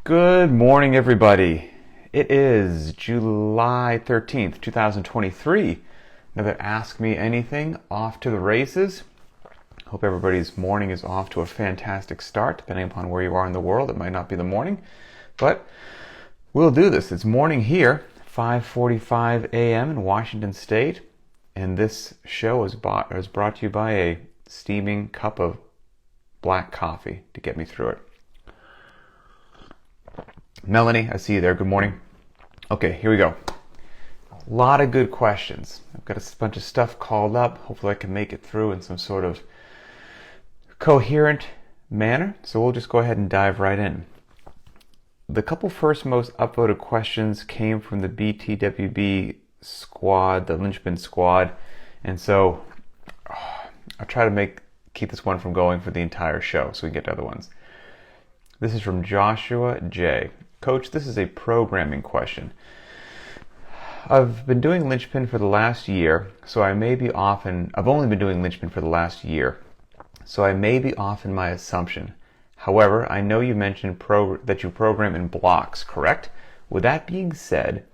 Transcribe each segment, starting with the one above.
Good morning, everybody. It is July 13th, 2023. Another Ask Me Anything off to the races. Hope everybody's morning is off to a fantastic start. Depending upon where you are in the world, it might not be the morning, but we'll do this. It's morning here, 5:45 a.m. in Washington State, and this show is brought to you by a steaming cup of black coffee to get me through it. Melanie, I see you there. Good morning. Okay, here we go. A lot of good questions. I've got a bunch of stuff called up. Hopefully I can make it through in some sort of coherent manner. So we'll just go ahead and dive right in. The couple first most upvoted questions came from the BTWB squad, the Linchpin squad. And so I'll try to keep this one from going for the entire show so we can get to other ones. This is from Joshua J. Coach, this is a programming question. I've been doing Linchpin for the last year, so I've only been doing Linchpin for the last year, so I may be off in my assumption. However, I know you mentioned that you program in blocks, correct? With that being said,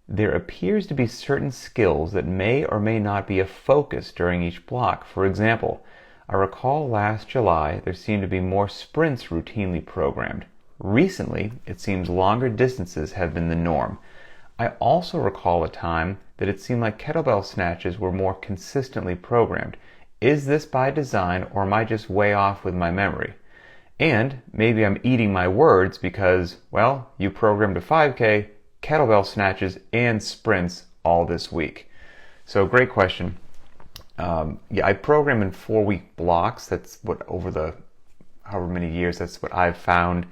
there appears to be certain skills that may or may not be a focus during each block. For example, I recall last July there seemed to be more sprints routinely programmed. Recently, it seems longer distances have been the norm. I also recall a time that it seemed like kettlebell snatches were more consistently programmed. Is this by design, or am I just way off with my memory? And maybe I'm eating my words because, well, you programmed a 5K, kettlebell snatches, and sprints all this week. So great question. I program in 4-week blocks. That's what however many years, that's what I've found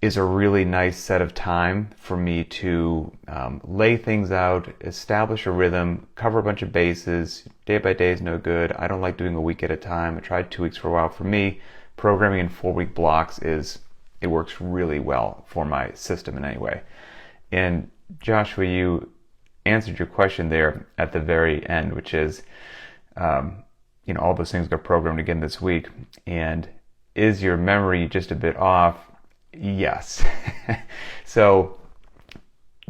is a really nice set of time for me to lay things out, establish a rhythm, cover a bunch of bases. Day by day is no good. I don't like doing a week at a time. I tried 2 weeks for a while. For me, programming in 4-week blocks it works really well for my system in any way. And Joshua, you answered your question there at the very end, which is, all those things got programmed again this week. And is your memory just a bit off? Yes. So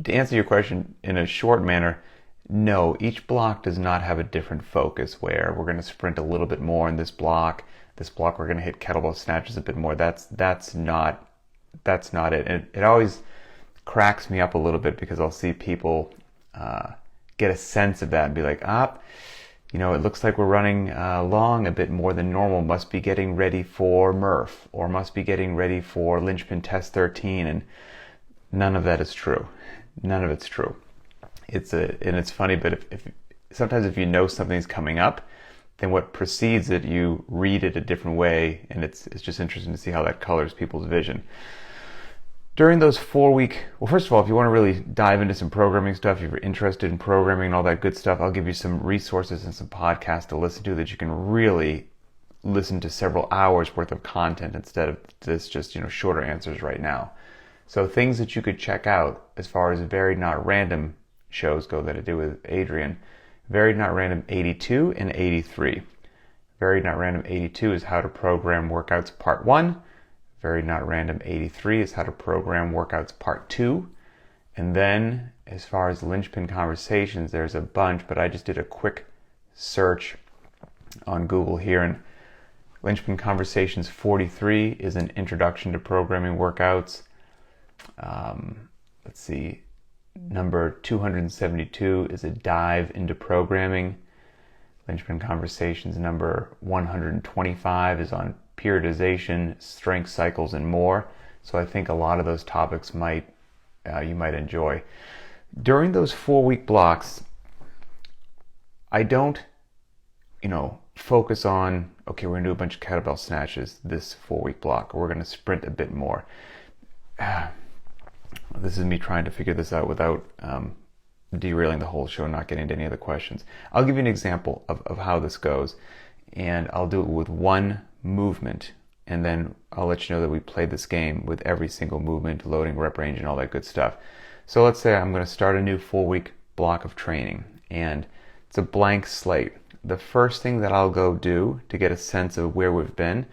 to answer your question in a short manner, no, each block does not have a different focus where we're going to sprint a little bit more in this block. This block we're going to hit kettlebell snatches a bit more. That's not it. And it always cracks me up a little bit because I'll see people get a sense of that and be like, it looks like we're running long a bit more than normal. Must be getting ready for Murph, or must be getting ready for Linchpin Test 13, and none of that is true. None of it's true. And it's funny, but if sometimes if you know something's coming up, then what precedes it, you read it a different way, and it's just interesting to see how that colors people's vision. During those 4-week, well, first of all, if you want to really dive into some programming stuff, if you're interested in programming and all that good stuff, I'll give you some resources and some podcasts to listen to that you can really listen to several hours worth of content instead of this just, shorter answers right now. So things that you could check out as far as Varied Not Random shows go that I do with Adrian. Varied Not Random 82 and 83. Varied Not Random 82 is how to program workouts part 1. Varied Not Random 83 is how to program workouts part 2. And then as far as Linchpin Conversations, there's a bunch, but I just did a quick search on Google here, and Linchpin Conversations 43 is an introduction to programming workouts. Let's see, number 272 is a dive into programming. Linchpin Conversations number 125 is on periodization, strength cycles, and more. So I think a lot of those topics you might enjoy. During those 4-week blocks, I don't, focus on, okay, we're going to do a bunch of kettlebell snatches this 4-week block, or we're going to sprint a bit more. This is me trying to figure this out without derailing the whole show, not getting into any of the questions. I'll give you an example of how this goes, and I'll do it with one movement, and then I'll let you know that we played this game with every single movement, loading, rep range, and all that good stuff. So let's say I'm going to start a new 4-week block of training, and it's a blank slate. The first thing that I'll go do to get a sense of where we've been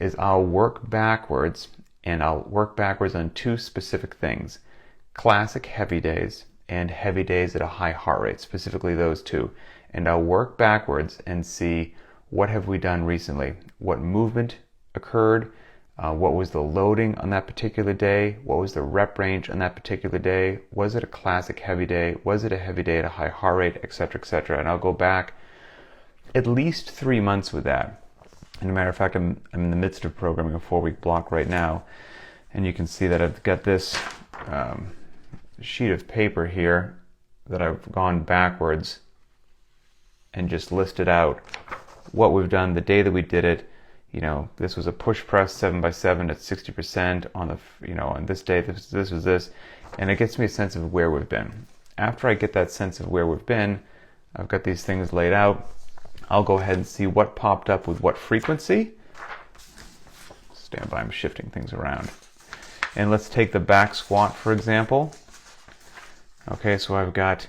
is I'll work backwards and I'll work backwards on two specific things: classic heavy days and heavy days at a high heart rate, specifically those two. And I'll work backwards and see what have we done recently, what movement occurred, what was the loading on that particular day, what was the rep range on that particular day, was it a classic heavy day, was it a heavy day at a high heart rate, etc., etc. And I'll go back at least 3 months with that. And as a matter of fact, I'm in the midst of programming a 4-week block right now, and you can see that I've got this sheet of paper here that I've gone backwards and just listed out what we've done the day that we did it. You know, this was a push press 7x7 at 60% on the, on this day, this was this, and it gets me a sense of where we've been. After I get that sense of where we've been, I've got these things laid out. I'll go ahead and see what popped up with what frequency. Stand by, I'm shifting things around. And let's take the back squat, for example. Okay, so I've got,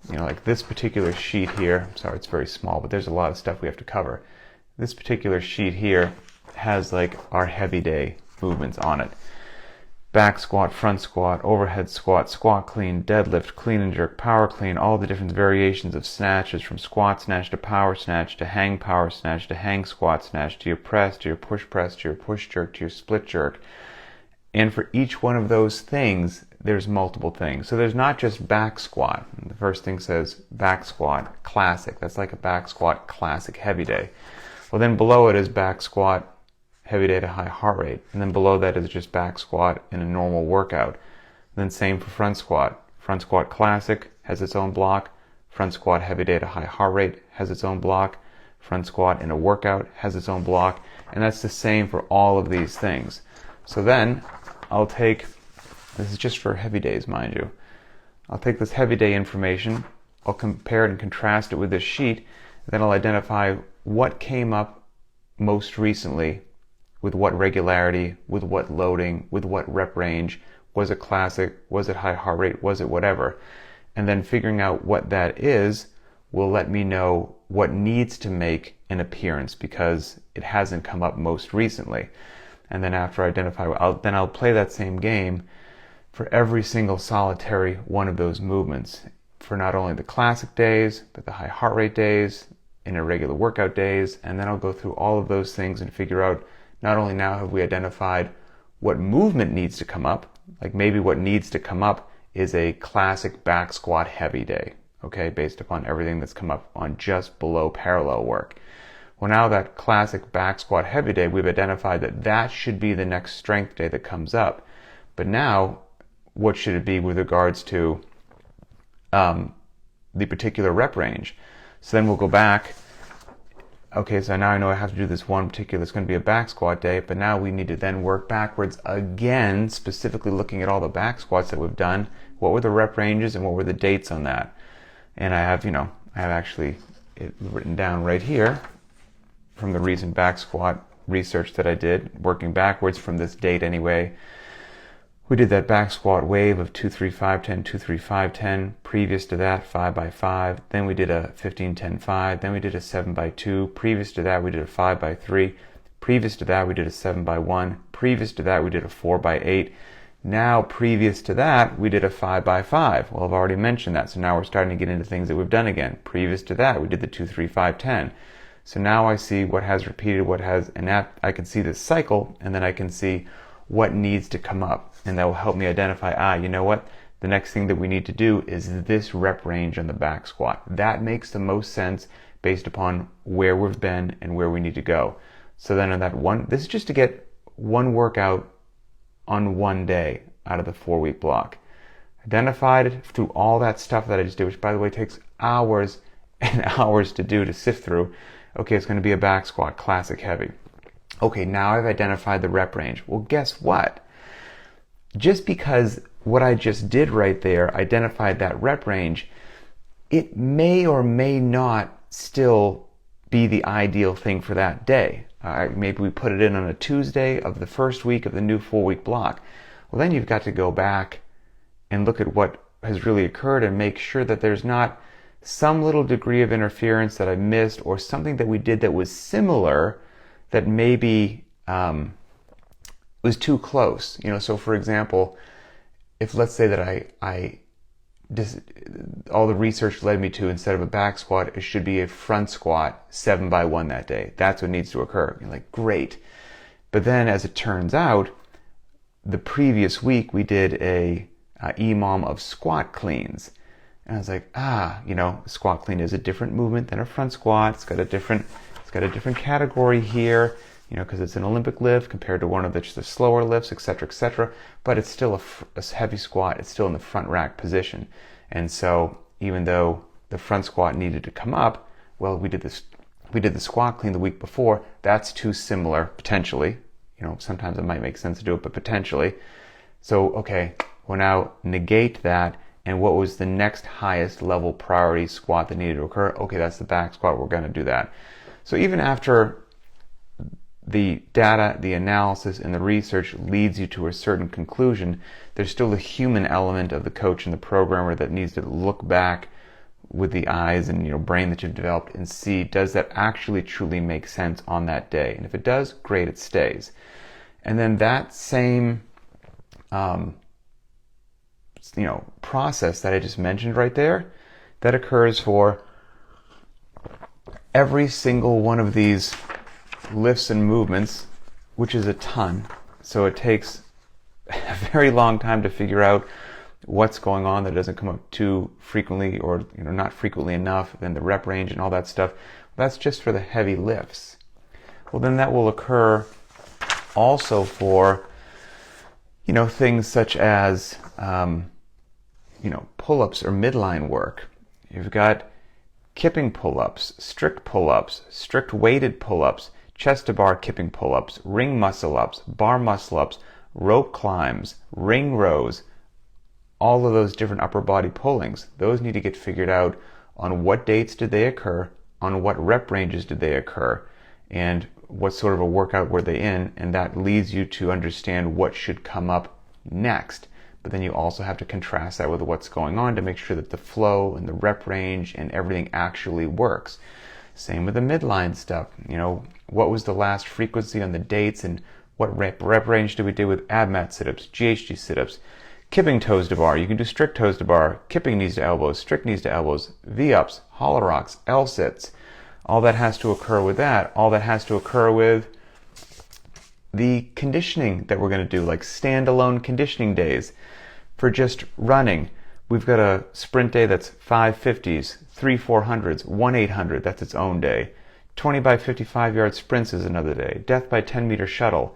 like this particular sheet here. Sorry, it's very small, but there's a lot of stuff we have to cover. This particular sheet here has like our heavy day movements on it. Back squat, front squat, overhead squat, squat clean, deadlift, clean and jerk, power clean, all the different variations of snatches, from squat snatch to power snatch to hang power snatch to hang squat snatch to your press to your push press to your push jerk to your split jerk. And for each one of those things, there's multiple things. So there's not just back squat. The first thing says back squat classic. That's like a back squat classic heavy day. Well, then below it is back squat heavy day at a high heart rate. And then below that is just back squat in a normal workout. And then same for front squat. Front squat classic has its own block. Front squat heavy day at a high heart rate has its own block. Front squat in a workout has its own block. And that's the same for all of these things. So then I'll take, this is just for heavy days, mind you. I'll take this heavy day information, I'll compare it and contrast it with this sheet, then I'll identify what came up most recently, with what regularity, with what loading, with what rep range. Was it classic? Was it high heart rate? Was it whatever? And then figuring out what that is will let me know what needs to make an appearance because it hasn't come up most recently. And then after I identify, I'll play that same game for every single solitary one of those movements, for not only the classic days, but the high heart rate days, and irregular workout days. And then I'll go through all of those things and figure out, not only now have we identified what movement needs to come up, like maybe what needs to come up is a classic back squat heavy day, okay, based upon everything that's come up on just below parallel work. Well, now that classic back squat heavy day, we've identified that that should be the next strength day that comes up. But now, what should it be with regards to the particular rep range? So then we'll go back. Okay, so now I know I have to do this one particular, it's going to be a back squat day, but now we need to then work backwards again, specifically looking at all the back squats that we've done. What were the rep ranges and what were the dates on that? And I have, I have actually it written down right here from the recent back squat research that I did, working backwards from this date anyway. We did that back squat wave of 2-3-5-10, 2-3-5-10. Previous to that, 5x5. Then we did a 15-10-5. Then we did a 7x2. Previous to that, we did a 5x3. Previous to that, we did a 7x1. Previous to that, we did a 4x8. Now, previous to that, we did a 5x5. Well, I've already mentioned that, so now we're starting to get into things that we've done again. Previous to that, we did the 2-3-5-10. So now I see what has repeated, what has, and that I can see this cycle, and then I can see what needs to come up. And that will help me identify, you know what? The next thing that we need to do is this rep range on the back squat. That makes the most sense based upon where we've been and where we need to go. So then on that one, this is just to get one workout on one day out of the 4-week block. Identified through all that stuff that I just did, which by the way takes hours and hours to do, to sift through. Okay, it's going to be a back squat, classic heavy. Okay, now I've identified the rep range. Well, guess what? Just because what I just did right there identified that rep range, it may or may not still be the ideal thing for that day. Maybe we put it in on a Tuesday of the first week of the new 4-week block. Well, then you've got to go back and look at what has really occurred and make sure that there's not some little degree of interference that I missed, or something that we did that was similar that maybe was too close. So for example, if let's say that I just, all the research led me to, instead of a back squat, it should be a front squat 7x1 that day. That's what needs to occur. You're like, great. But then as it turns out, the previous week we did a EMOM of squat cleans. And I was like, squat clean is a different movement than a front squat. It's got a different category here, because it's an Olympic lift compared to one of the slower lifts, etc., but it's still a heavy squat. It's still in the front rack position. And so even though the front squat needed to come up, well, we did the squat clean the week before. That's too similar, potentially. Sometimes it might make sense to do it, but potentially. So, okay, we'll now negate that. And what was the next highest level priority squat that needed to occur? Okay, that's the back squat. We're going to do that. So even after the data, the analysis, and the research leads you to a certain conclusion, there's still a human element of the coach and the programmer that needs to look back with the eyes and brain that you've developed and see, does that actually truly make sense on that day? And if it does, great, it stays. And then that same process that I just mentioned right there, that occurs for every single one of these lifts and movements, which is a ton. So it takes a very long time to figure out what's going on that doesn't come up too frequently, or not frequently enough. Then the rep range and all that stuff, that's just for the heavy lifts. Well, then that will occur also for things such as pull-ups or midline work. You've got kipping pull-ups, strict weighted pull-ups, chest to bar kipping pull-ups, ring muscle-ups, bar muscle-ups, rope climbs, ring rows, all of those different upper body pullings. Those need to get figured out on what dates did they occur, on what rep ranges did they occur, and what sort of a workout were they in, and that leads you to understand what should come up next. But then you also have to contrast that with what's going on to make sure that the flow and the rep range and everything actually works. Same with the midline stuff. What was the last frequency on the dates, and what rep range did we do with ab mat sit-ups, GHD sit-ups, kipping toes to bar. You can do strict toes to bar, kipping knees to elbows, strict knees to elbows, V-ups, hollow rocks, L-sits. All that has to occur with that. All that has to occur with the conditioning that we're going to do, like standalone conditioning days for just running. We've got a sprint day that's 550s, 3 400s, 1 800. That's its own day. 20 by 55 yard sprints is another day. Death by 10 meter shuttle,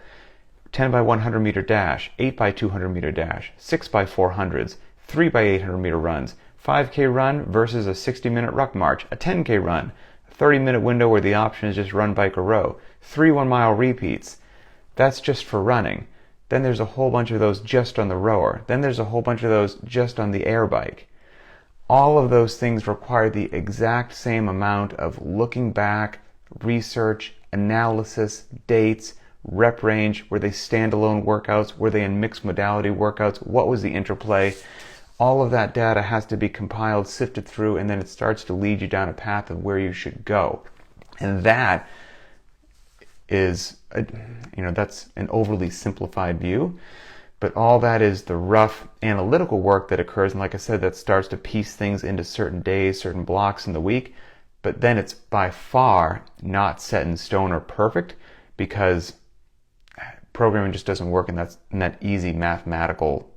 10 by 100 meter dash, 8 by 200 meter dash, 6 by 400s, 3 by 800 meter runs, 5K run versus a 60-minute ruck march, a 10K run, a 30-minute window where the option is just run, bike, or row, 3 1-mile repeats. That's just for running. Then there's a whole bunch of those just on the rower. Then there's a whole bunch of those just on the air bike. All of those things require the exact same amount of looking back, research, analysis, dates, rep range. Were they standalone workouts? Were they in mixed modality workouts? What was the interplay? All of that data has to be compiled, sifted through, and then it starts to lead you down a path of where you should go. And that is, that's an overly simplified view, but all that is the rough analytical work that occurs. And like I said, that starts to piece things into certain days, certain blocks in the week, but then it's by far not set in stone or perfect, because programming just doesn't work in that easy mathematical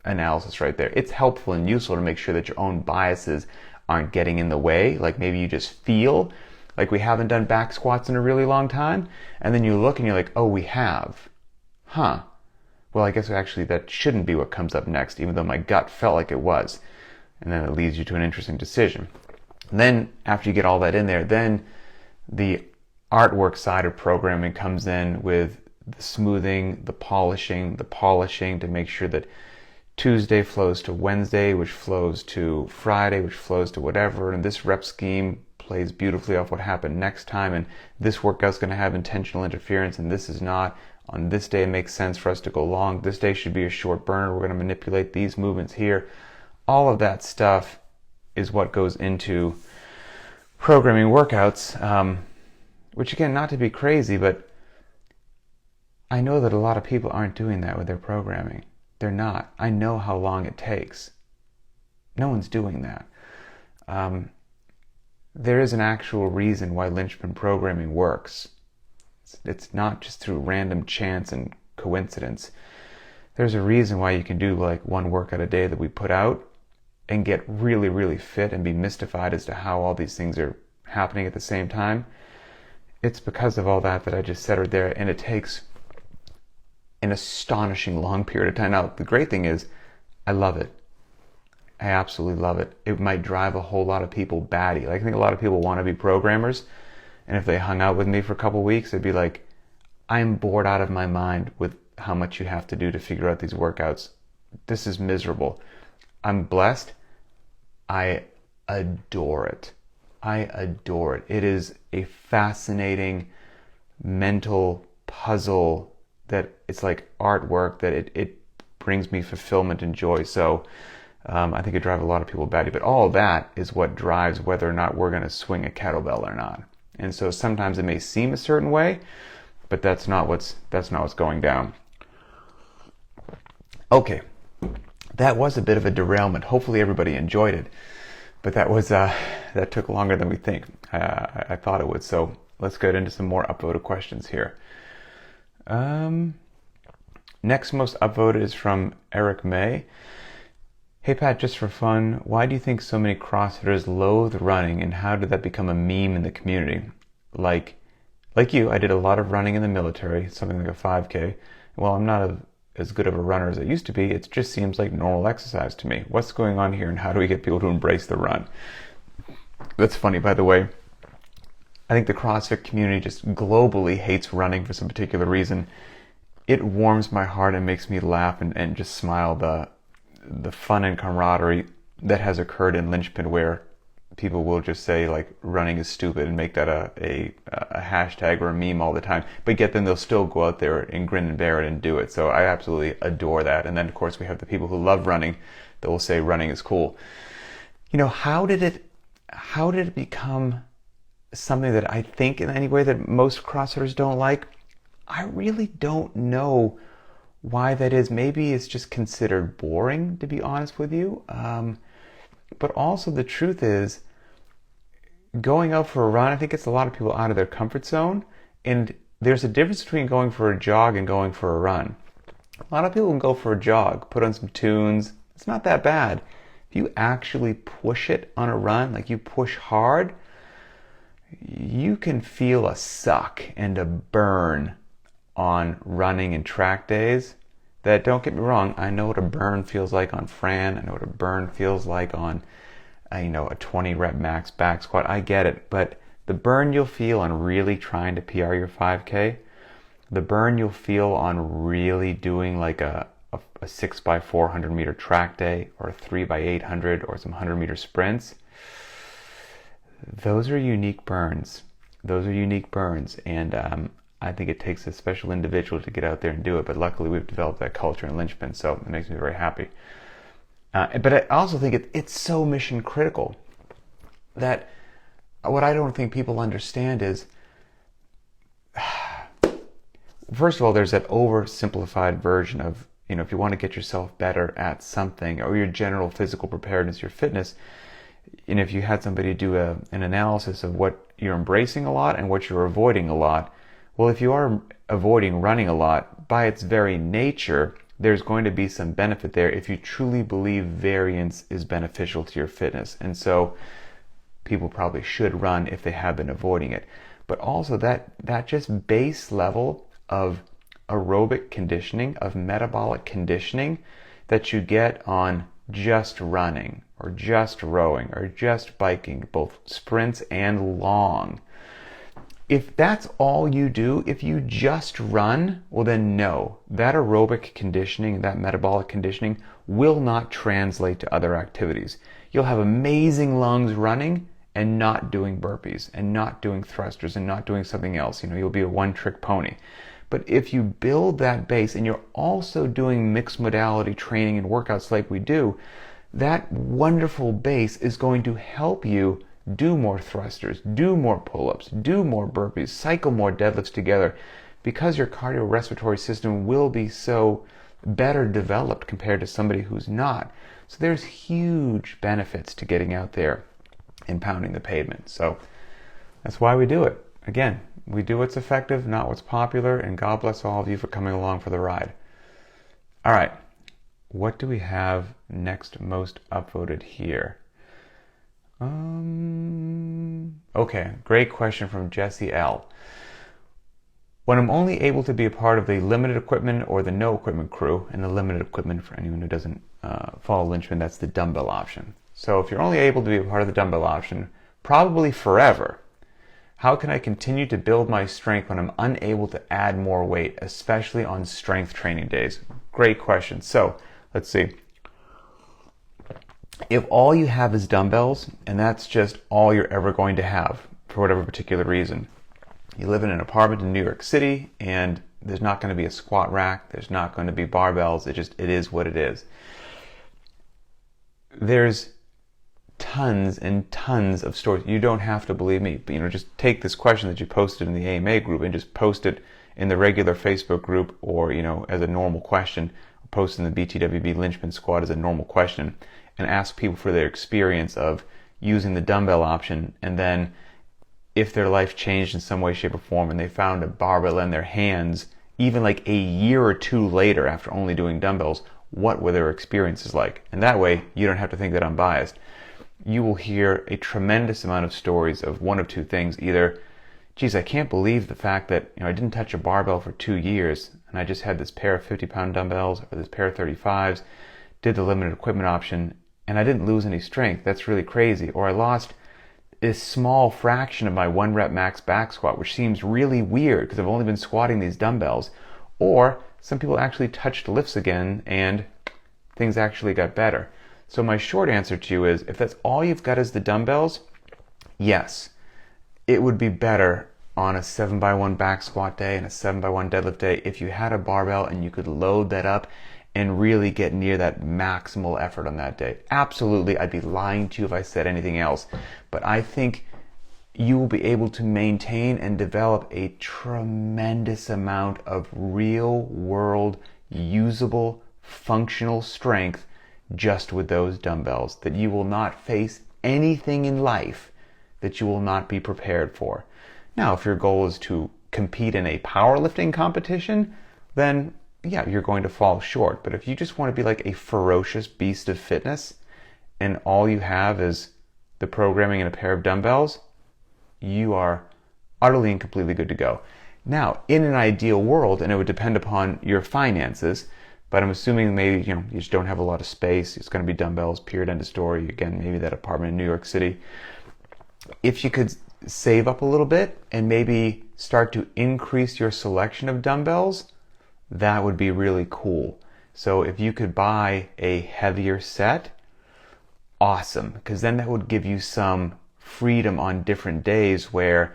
analysis right there. It's helpful and useful to make sure that your own biases aren't getting in the way. Like maybe you just feel like we haven't done back squats in a really long time, and then you look and you're like, oh, we have. Well, I guess actually that shouldn't be what comes up next, even though my gut felt like it was. And then it leads you to an interesting decision. And then after you get all that in there, then the artwork side of programming comes in with the smoothing, the polishing to make sure that Tuesday flows to Wednesday, which flows to Friday, which flows to whatever, and this rep scheme plays beautifully off what happened next time, and this workout's going to have intentional interference, and this is not. On this day, it makes sense for us to go long. This day should be a short burner. We're going to manipulate these movements here. All of that stuff is what goes into programming workouts, which again, not to be crazy, but I know that a lot of people aren't doing that with their programming. They're not. I know how long it takes. No one's doing that. There is an actual reason why linchpin programming works. It's not just through random chance and coincidence. There's a reason why you can do like one workout a day that we put out and get really, really fit and be mystified as to how all these things are happening at the same time. It's because of all that I just said right there, and it takes an astonishing long period of time. Now, the great thing is, I love it. I absolutely love it. It might drive a whole lot of people batty. Like, I think a lot of people want to be programmers, and if they hung out with me for a couple weeks, they'd be like, I'm bored out of my mind with how much you have to do to figure out these workouts. This is miserable. I'm blessed. I adore it. I adore it. It is a fascinating mental puzzle that it's like artwork, that it brings me fulfillment and joy. So I think it drives a lot of people batty. But all of that is what drives whether or not we're going to swing a kettlebell or not. And so sometimes it may seem a certain way, but that's not what's going down. Okay, that was a bit of a derailment. Hopefully everybody enjoyed it, but that took longer than we think. I thought it would. So let's get into some more upvoted questions here. Next most upvoted is from Eric May. Hey Pat, just for fun, why do you think so many CrossFitters loathe running, and how did that become a meme in the community? Like you, I did a lot of running in the military, something like a 5K. Well, I'm not as good of a runner as I used to be. It just seems like normal exercise to me. What's going on here, and how do we get people to embrace the run? That's funny, by the way. I think the CrossFit community just globally hates running for some particular reason. It warms my heart and makes me laugh and just smile, the fun and camaraderie that has occurred in Linchpin, where people will just say like running is stupid and make that a hashtag or a meme all the time, but yet then they'll still go out there and grin and bear it and do it. So I absolutely adore that. And then of course we have the people who love running that will say running is cool. You know, how did it become something that I think in any way that most CrossFitters don't like? I really don't know why that is. Maybe it's just considered boring, to be honest with you. But also the truth is, going out for a run, I think it's a lot of people out of their comfort zone. And there's a difference between going for a jog and going for a run. A lot of people can go for a jog, put on some tunes. It's not that bad. If you actually push it on a run, like you push hard, you can feel a suck and a burn on running and track days. That, don't get me wrong, I know what a burn feels like on Fran. I know what a burn feels like on a 20 rep max back squat. I get it. But the burn you'll feel on really trying to PR your 5K, the burn you'll feel on really doing like a 6x400 meter track day, or a 3x800, or some 100 meter sprints, those are unique burns. And I think it takes a special individual to get out there and do it, but luckily we've developed that culture in Linchpin, so it makes me very happy. But I also think it's so mission critical that what I don't think people understand is, first of all, there's that oversimplified version of, if you want to get yourself better at something, or your general physical preparedness, your fitness, if you had somebody do an analysis of what you're embracing a lot and what you're avoiding a lot, well, if you are avoiding running a lot, by its very nature, there's going to be some benefit there if you truly believe variance is beneficial to your fitness. And so people probably should run if they have been avoiding it. But also that just base level of aerobic conditioning, of metabolic conditioning that you get on just running or just rowing or just biking, both sprints and long. If that's all you do, if you just run, well then no, that aerobic conditioning, that metabolic conditioning will not translate to other activities. You'll have amazing lungs running and not doing burpees and not doing thrusters and not doing something else. You'll be a one-trick pony. But if you build that base and you're also doing mixed modality training and workouts like we do, that wonderful base is going to help you do more thrusters, do more pull-ups, do more burpees, cycle more deadlifts together, because your cardiorespiratory system will be so better developed compared to somebody who's not. So there's huge benefits to getting out there and pounding the pavement. So that's why we do it. Again, we do what's effective, not what's popular, and God bless all of you for coming along for the ride. All right, what do we have next most upvoted here? Okay, great question from Jesse L. When I'm only able to be a part of the limited equipment or the no equipment crew, and the limited equipment, for anyone who doesn't follow Lynchman, that's the dumbbell option. So if you're only able to be a part of the dumbbell option, probably forever, how can I continue to build my strength when I'm unable to add more weight, especially on strength training days? Great question. So let's see. If all you have is dumbbells, and that's just all you're ever going to have for whatever particular reason, you live in an apartment in New York City and there's not going to be a squat rack, there's not going to be barbells, it is what it is. There's tons and tons of stories. You don't have to believe me, but just take this question that you posted in the AMA group and just post it in the regular Facebook group, or as a normal question, post in the BTWB Lynchman squad as a normal question, and ask people for their experience of using the dumbbell option, and then if their life changed in some way, shape, or form, and they found a barbell in their hands, even like a year or two later after only doing dumbbells, what were their experiences like? And that way, you don't have to think that I'm biased. You will hear a tremendous amount of stories of one of two things. Either, geez, I can't believe the fact that I didn't touch a barbell for 2 years, and I just had this pair of 50-pound dumbbells or this pair of 35s, did the limited equipment option, and I didn't lose any strength. That's really crazy. Or I lost a small fraction of my 1 rep max back squat, which seems really weird because I've only been squatting these dumbbells. Or some people actually touched lifts again and things actually got better. So my short answer to you is, if that's all you've got is the dumbbells, yes, it would be better on a 7x1 back squat day and a 7x1 deadlift day if you had a barbell and you could load that up and really get near that maximal effort on that day. Absolutely, I'd be lying to you if I said anything else. But I think you will be able to maintain and develop a tremendous amount of real world, usable, functional strength just with those dumbbells, that you will not face anything in life that you will not be prepared for. Now, if your goal is to compete in a powerlifting competition, then yeah, you're going to fall short. But if you just want to be like a ferocious beast of fitness and all you have is the programming and a pair of dumbbells, you are utterly and completely good to go. Now, in an ideal world, and it would depend upon your finances, but I'm assuming maybe you just don't have a lot of space, it's going to be dumbbells, period, end of story. Again, maybe that apartment in New York City. If you could save up a little bit and maybe start to increase your selection of dumbbells, that would be really cool. So if you could buy a heavier set, awesome, because then that would give you some freedom on different days where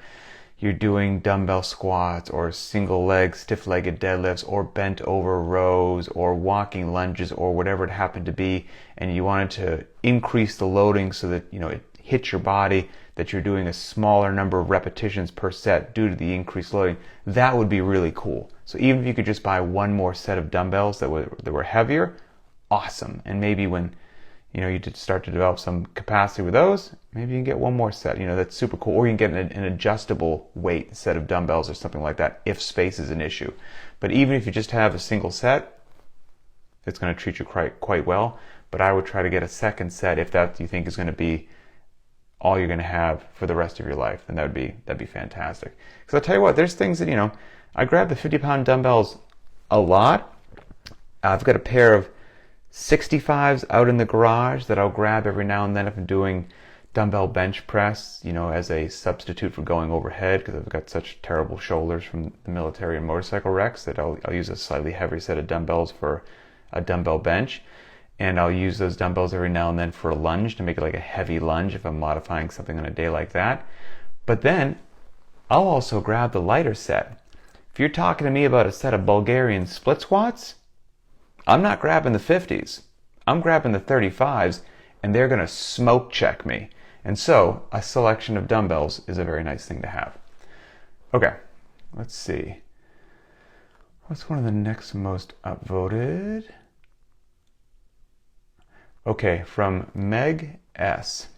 you're doing dumbbell squats or single leg stiff-legged deadlifts or bent over rows or walking lunges or whatever it happened to be, and you wanted to increase the loading so that it hits your body, that you're doing a smaller number of repetitions per set due to the increased loading. That would be really cool. So even if you could just buy one more set of dumbbells that were heavier, awesome. And maybe when you did start to develop some capacity with those, maybe you can get one more set. That's super cool. Or you can get an adjustable weight set of dumbbells or something like that if space is an issue. But even if you just have a single set, it's going to treat you quite well. But I would try to get a second set if that you think is going to be all you're going to have for the rest of your life. Then that'd be fantastic. Because I'll tell you what, there's things that I grab the 50-pound dumbbells a lot. I've got a pair of 65s out in the garage that I'll grab every now and then if I'm doing dumbbell bench press, as a substitute for going overhead, because I've got such terrible shoulders from the military and motorcycle wrecks that I'll use a slightly heavier set of dumbbells for a dumbbell bench. And I'll use those dumbbells every now and then for a lunge to make it like a heavy lunge if I'm modifying something on a day like that. But then I'll also grab the lighter set. If you're talking to me about a set of Bulgarian split squats, I'm not grabbing the 50s. I'm grabbing the 35s, and they're going to smoke check me. And so a selection of dumbbells is a very nice thing to have. Okay, let's see. What's one of the next most upvoted? Okay, from Meg S.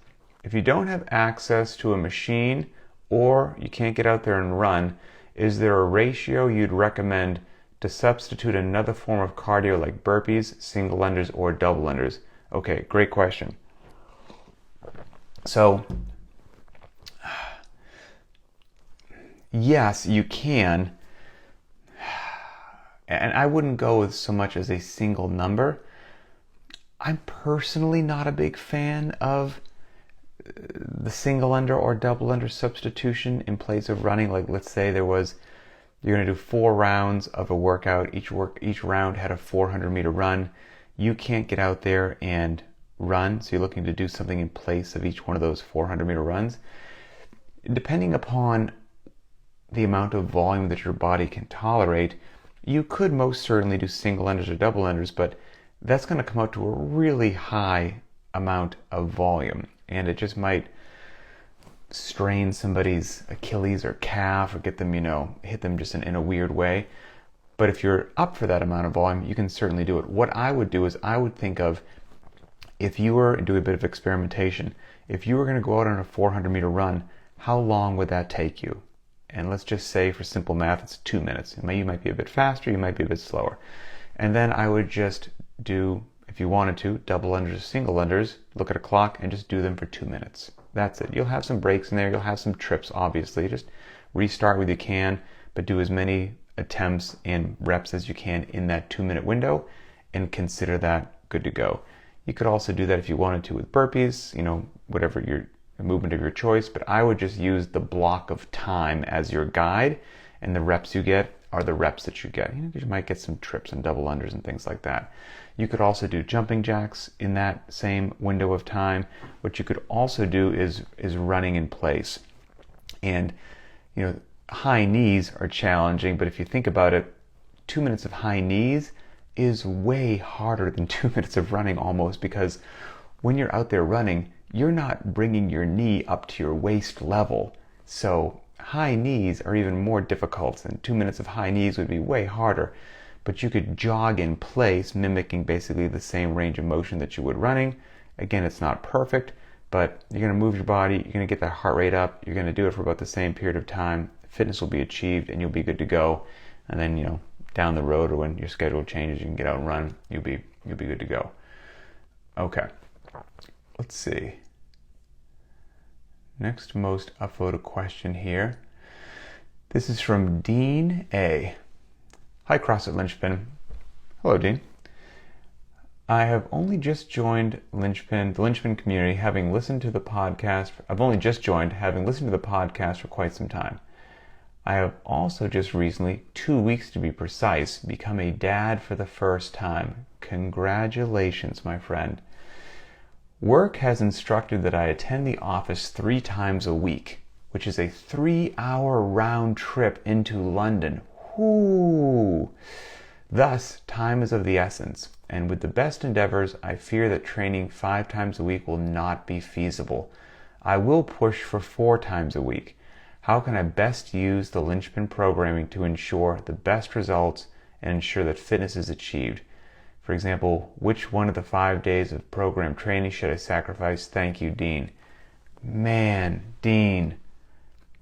If you don't have access to a machine or you can't get out there and run, is there a ratio you'd recommend to substitute another form of cardio like burpees, single unders, or double unders? Okay, great question. So, yes, you can. And I wouldn't go with so much as a single number. I'm personally not a big fan of the single under or double under substitution in place of running. Like, let's say you're going to do 4 rounds of a workout. Each round had a 400-meter run. You can't get out there and run, so you're looking to do something in place of each one of those 400-meter runs. Depending upon the amount of volume that your body can tolerate, you could most certainly do single unders or double unders, but that's going to come out to a really high amount of volume, and it just might strain somebody's Achilles or calf or get them, hit them just in a weird way. But if you're up for that amount of volume, you can certainly do it. What I would do is I would think of, if you were doing a bit of experimentation, if you were going to go out on a 400-meter run, how long would that take you? And let's just say, for simple math, it's 2 minutes. You might be a bit faster, you might be a bit slower. And then I would just do, if you wanted to, double unders or single unders, look at a clock and just do them for 2 minutes. That's it. You'll have some breaks in there, you'll have some trips, obviously. Just restart when you can, but do as many attempts and reps as you can in that 2-minute window and consider that good to go. You could also do that if you wanted to with burpees, whatever your movement of your choice, but I would just use the block of time as your guide, and the reps you get are the reps that you get. You might get some trips and double unders and things like that. You could also do jumping jacks in that same window of time. What you could also do is running in place. And high knees are challenging, but if you think about it, 2 minutes of high knees is way harder than 2 minutes of running almost, because when you're out there running, you're not bringing your knee up to your waist level. So high knees are even more difficult, and 2 minutes of high knees would be way harder. But you could jog in place, mimicking basically the same range of motion that you would running. Again, it's not perfect, but you're going to move your body, you're going to get that heart rate up, you're going to do it for about the same period of time. Fitness will be achieved and you'll be good to go. And then, down the road, or when your schedule changes, you can get out and run, you'll be good to go. Okay, let's see. Next most upvoted question here. This is from Dean A. Hi, CrossFit Linchpin. Hello, Dean. I have only just joined the Linchpin community, having listened to the podcast. I've only just joined, having listened to the podcast for quite some time. I have also just recently, 2 weeks to be precise, become a dad for the first time. Congratulations, my friend. Work has instructed that I attend the office 3 times a week, which is a 3-hour round trip into London. Whoo! Thus, time is of the essence, and with the best endeavors, I fear that training 5 times a week will not be feasible. I will push for 4 times a week. How can I best use the Linchpin programming to ensure the best results and ensure that fitness is achieved? For example, which one of the 5 days of program training should I sacrifice? Thank you, Dean. Man, Dean.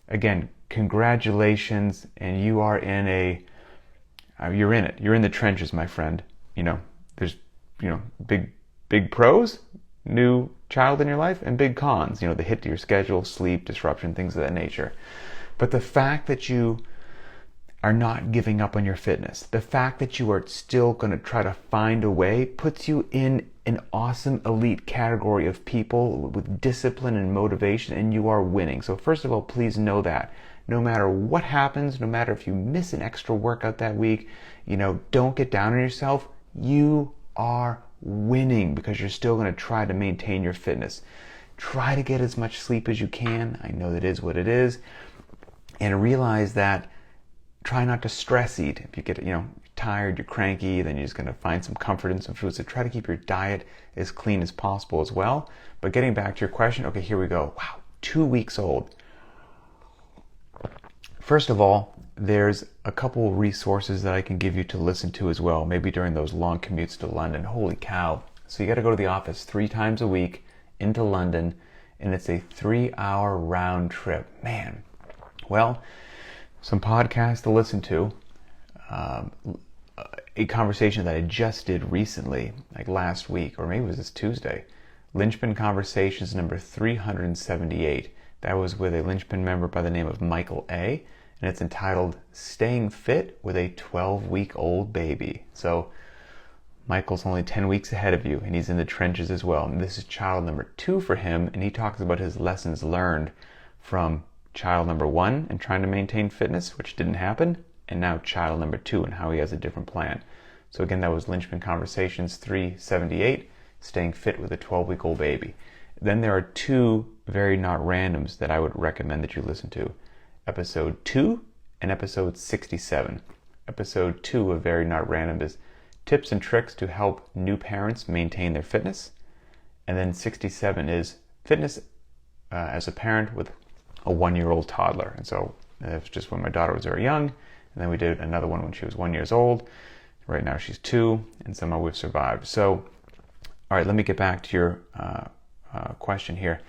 Again, congratulations, and you are you're in it. You're in the trenches, my friend. There's, big pros, new child in your life, and big cons, the hit to your schedule, sleep, disruption, things of that nature. But the fact that you are not giving up on your fitness, the fact that you are still going to try to find a way, puts you in an awesome elite category of people with discipline and motivation, and you are winning. So first of all, please know that no matter what happens, no matter if you miss an extra workout that week, don't get down on yourself. You are winning because you're still going to try to maintain your fitness. Try to get as much sleep as you can. I know that is what it is. And realize that try not to stress eat. If you get, tired, you're cranky, then you're just going to find some comfort in some food. So try to keep your diet as clean as possible as well. But getting back to your question, okay, here we go. Wow, 2 weeks old. First of all, there's a couple resources that I can give you to listen to as well, maybe during those long commutes to London. Holy cow. So you got to go to the office 3 times a week into London, and it's a 3-hour round trip. Man. Well, some podcasts to listen to. A conversation that I just did recently, like last week, or maybe it was this Tuesday. Linchpin Conversations number 378. That was with a Linchpin member by the name of Michael A. And it's entitled Staying Fit with a 12-Week-Old Baby. So Michael's only 10 weeks ahead of you, and he's in the trenches as well. And this is child number 2 for him, and he talks about his lessons learned from child number 1 and trying to maintain fitness, which didn't happen, and now child number 2 and how he has a different plan. So again, that was Linchpin Conversations 378, Staying Fit with a 12-Week-Old Baby. Then there are 2 Very Not Randoms that I would recommend that you listen to. Episode 2 and episode 67. Episode 2 of Very Not Random is tips and tricks to help new parents maintain their fitness. And then 67 is fitness as a parent with a 1-year-old toddler. And so that's just when my daughter was very young. And then we did another one when she was 1 year old. Right now she's 2, and somehow we've survived. So, all right, let me get back to your question here.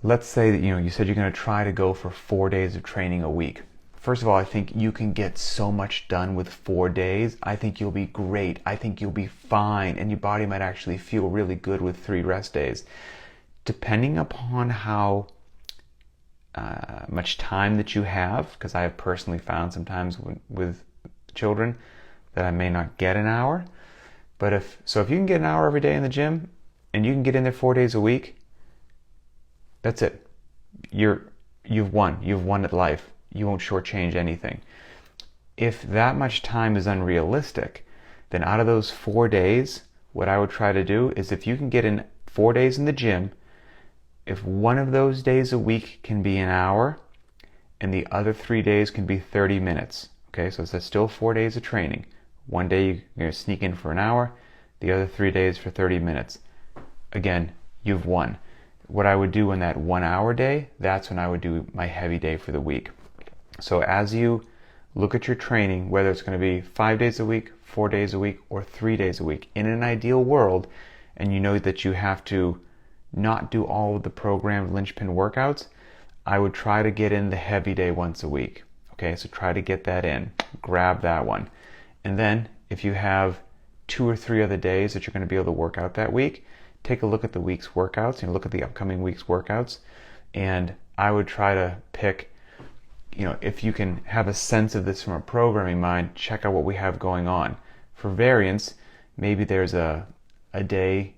Let's say that you said you're going to try to go for 4 days of training a week. First of all, I think you can get so much done with 4 days. I think you'll be great. I think you'll be fine, and your body might actually feel really good with 3 rest days. Depending upon how much time that you have, because I have personally found sometimes with children that I may not get an hour. But if you can get an hour every day in the gym and you can get in there 4 days a week, that's it. You've won. You've won at life. You won't shortchange anything. If that much time is unrealistic, then out of those 4 days, what I would try to do is if you can get in 4 days in the gym, if one of those days a week can be an hour and the other 3 days can be 30 minutes. Okay, so that's still 4 days of training. One day you're going to sneak in for an hour, the other 3 days for 30 minutes. Again, you've won. What I would do on that 1 hour day, that's when I would do my heavy day for the week. So as you look at your training, whether it's going to be 5 days a week, 4 days a week, or 3 days a week, in an ideal world, and you know that you have to not do all of the programmed Linchpin workouts, I would try to get in the heavy day once a week. Okay, so try to get that in. Grab that one. And then if you have 2 or 3 other days that you're going to be able to work out that week, take a look at the week's workouts and look at the upcoming week's workouts. And I would try to pick, if you can have a sense of this from a programming mind, check out what we have going on. For variance, maybe there's a day,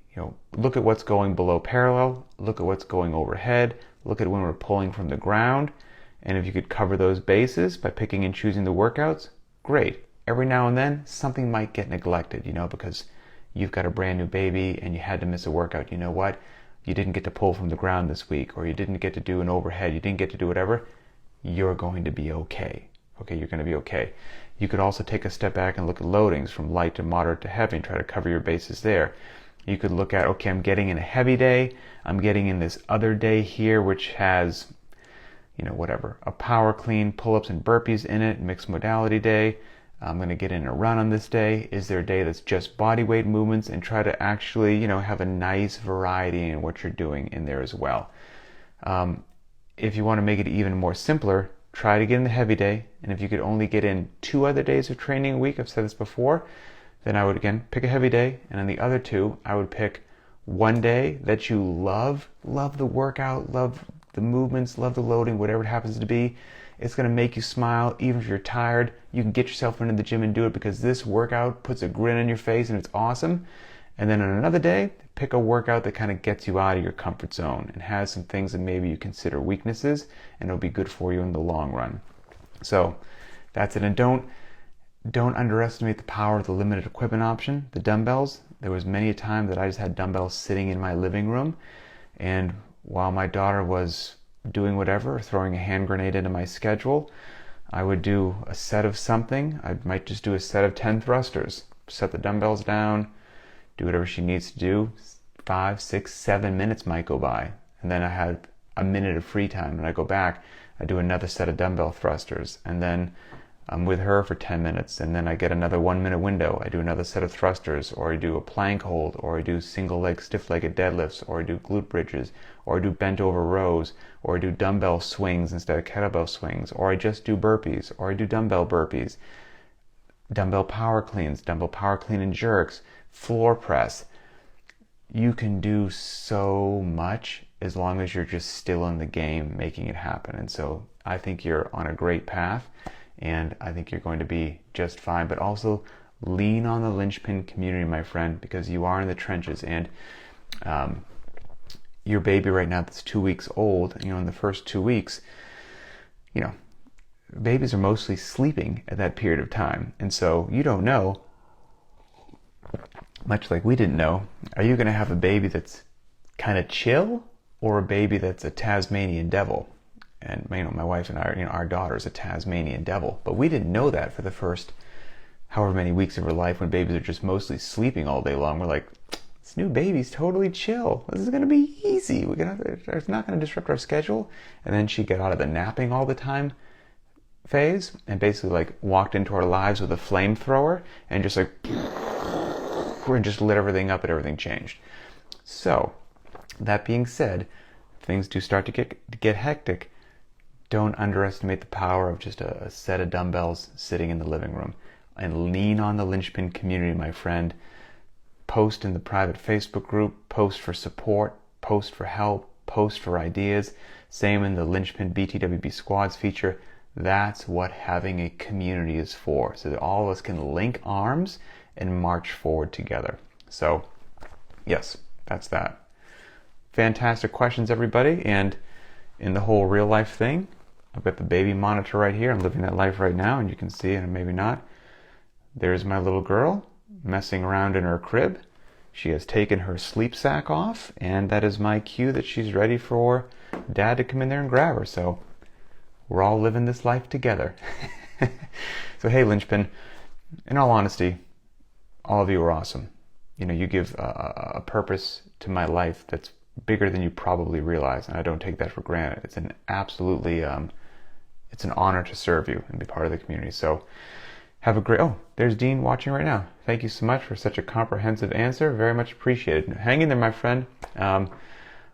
look at what's going below parallel, look at what's going overhead, look at when we're pulling from the ground. And if you could cover those bases by picking and choosing the workouts, great. Every now and then, something might get neglected, because you've got a brand new baby and you had to miss a workout. You know what? You didn't get to pull from the ground this week, or you didn't get to do an overhead, you didn't get to do whatever. You're going to be okay. Okay, you're going to be okay. You could also take a step back and look at loadings from light to moderate to heavy and try to cover your bases there. You could look at, okay, I'm getting in a heavy day. I'm getting in this other day here, which has, a power clean, pull-ups and burpees in it, mixed modality day. I'm going to get in a run on this day. Is there a day that's just body weight movements? And try to actually, have a nice variety in what you're doing in there as well. If you want to make it even more simpler, try to get in the heavy day. And if you could only get in 2 other days of training a week, I've said this before, then I would, again, pick a heavy day. And on the other 2, I would pick one day that you love the workout, love the movements, love the loading, whatever it happens to be. It's going to make you smile. Even if you're tired, you can get yourself into the gym and do it because this workout puts a grin on your face and it's awesome. And then on another day, pick a workout that kind of gets you out of your comfort zone and has some things that maybe you consider weaknesses, and it'll be good for you in the long run. So that's it. And don't underestimate the power of the limited equipment option, the dumbbells. There was many a time that I just had dumbbells sitting in my living room, and while my daughter was doing whatever, throwing a hand grenade into my schedule, I would do a set of something. I might just do a set of 10 thrusters, set the dumbbells down, do whatever she needs to do. 5, 6, 7 minutes might go by, and then I had a minute of free time, and I go back. I do another set of dumbbell thrusters, and then I'm with her for 10 minutes, and then I get another 1 minute window. I do another set of thrusters, or I do a plank hold, or I do single leg stiff-legged deadlifts, or I do glute bridges, or I do bent over rows, or I do dumbbell swings instead of kettlebell swings, or I just do burpees, or I do dumbbell burpees, dumbbell power cleans, dumbbell power clean and jerks, floor press. You can do so much as long as you're just still in the game making it happen. And so I think you're on a great path, and I think you're going to be just fine. But also lean on the linchpin community, my friend, because you are in the trenches. And your baby right now that's 2 weeks old, in the first 2 weeks, babies are mostly sleeping at that period of time. And so you don't know, much like we didn't know, are you going to have a baby that's kind of chill or a baby that's a Tasmanian devil? And my wife and I, our daughter's a Tasmanian devil, but we didn't know that for the first however many weeks of her life, when babies are just mostly sleeping all day long. We're like, this new baby's totally chill. This is going to be easy. It's not going to disrupt our schedule. And then she got out of the napping all the time phase and basically walked into our lives with a flamethrower and just lit everything up, and everything changed. So that being said, things do start to get hectic. Don't underestimate the power of just a set of dumbbells sitting in the living room, and lean on the linchpin community, my friend. Post in the private Facebook group, post for support, post for help, post for ideas. Same in the linchpin BTWB squads feature. That's what having a community is for, so that all of us can link arms and march forward together. So yes, that's that. Fantastic questions, everybody. And in the whole real life thing, I've got the baby monitor right here. I'm living that life right now, and you can see it, and maybe not. There's my little girl messing around in her crib. She has taken her sleep sack off, and that is my cue that she's ready for Dad to come in there and grab her. So we're all living this life together. So hey, linchpin, in all honesty, all of you are awesome. You give a purpose to my life that's bigger than you probably realize, and I don't take that for granted. It's an absolutely, it's an honor to serve you and be part of the community. So have a great, there's Dean watching right now. Thank you so much for such a comprehensive answer. Very much appreciated. Hang in there, my friend. All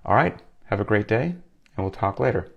right, have a great day, and we'll talk later.